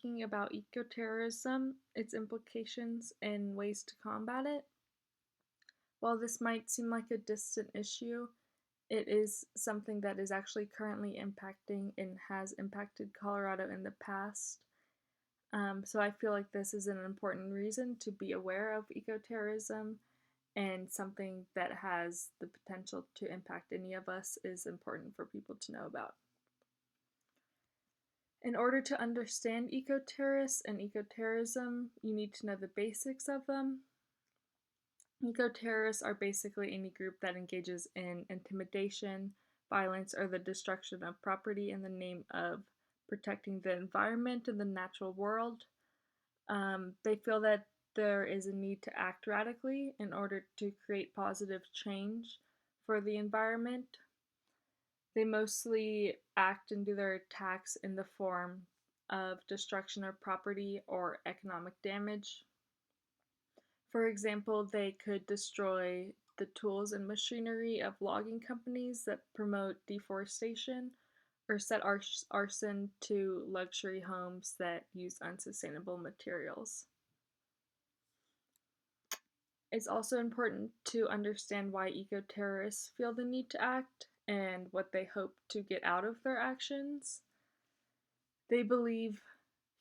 speaking about ecoterrorism, its implications, and ways to combat it. While this might seem like a distant issue, it is something that is actually currently impacting and has impacted Colorado in the past. So I feel like this is an important reason to be aware of ecoterrorism, and something that has the potential to impact any of us is important for people to know about. In order to understand eco-terrorists and eco-terrorism, you need to know the basics of them. Eco-terrorists are basically any group that engages in intimidation, violence, or the destruction of property in the name of protecting the environment and the natural world. They feel that there is a need to act radically in order to create positive change for the environment. They mostly act and do their attacks in the form of destruction of property or economic damage. For example, they could destroy the tools and machinery of logging companies that promote deforestation, or set arson to luxury homes that use unsustainable materials. It's also important to understand why eco-terrorists feel the need to act and what they hope to get out of their actions. They believe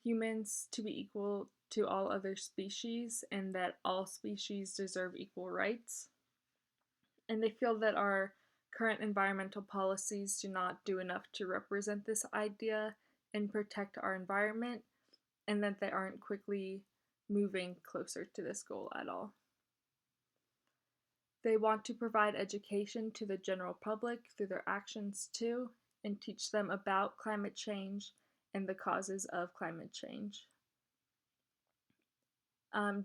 humans to be equal to all other species and that all species deserve equal rights. And they feel that our current environmental policies do not do enough to represent this idea and protect our environment, and that they aren't quickly moving closer to this goal at all. They want to provide education to the general public through their actions too, and teach them about climate change and the causes of climate change.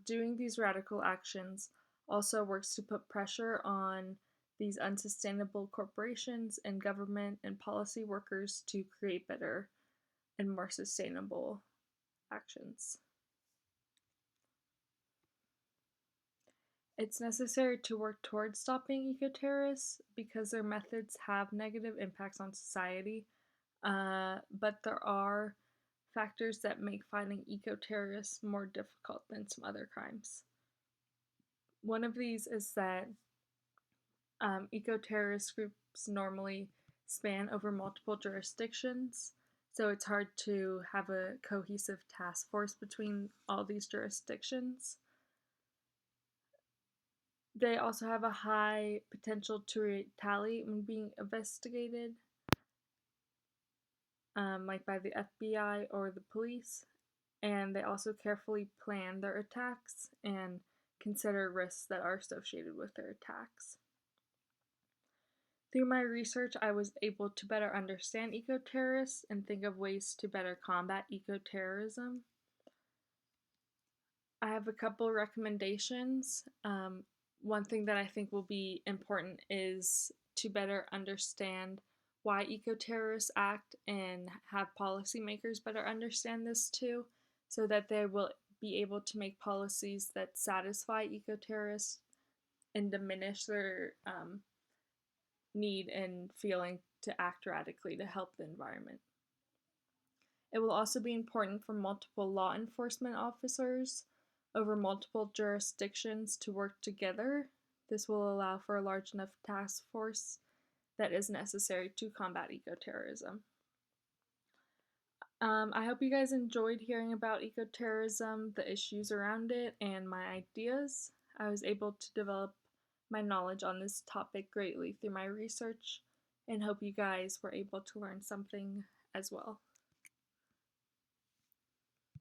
Doing these radical actions also works to put pressure on these unsustainable corporations and government and policy workers to create better and more sustainable actions. It's necessary to work towards stopping eco-terrorists because their methods have negative impacts on society, but there are factors that make fighting eco-terrorists more difficult than some other crimes. One of these is that eco-terrorist groups normally span over multiple jurisdictions, so it's hard to have a cohesive task force between all these jurisdictions. They also have a high potential to retaliate when being investigated, like by the FBI or the police, and they also carefully plan their attacks and consider risks that are associated with their attacks. Through my research, I was able to better understand eco-terrorists and think of ways to better combat eco-terrorism. I have a couple recommendations. One thing that I think will be important is to better understand why eco-terrorists act and have policymakers better understand this too, so that they will be able to make policies that satisfy eco-terrorists and diminish their need and feeling to act radically to help the environment. It will also be important for multiple law enforcement officers over multiple jurisdictions to work together. This will allow for a large enough task force that is necessary to combat eco-terrorism. I hope you guys enjoyed hearing about eco-terrorism, the issues around it, and my ideas. I was able to develop my knowledge on this topic greatly through my research, and hope you guys were able to learn something as well.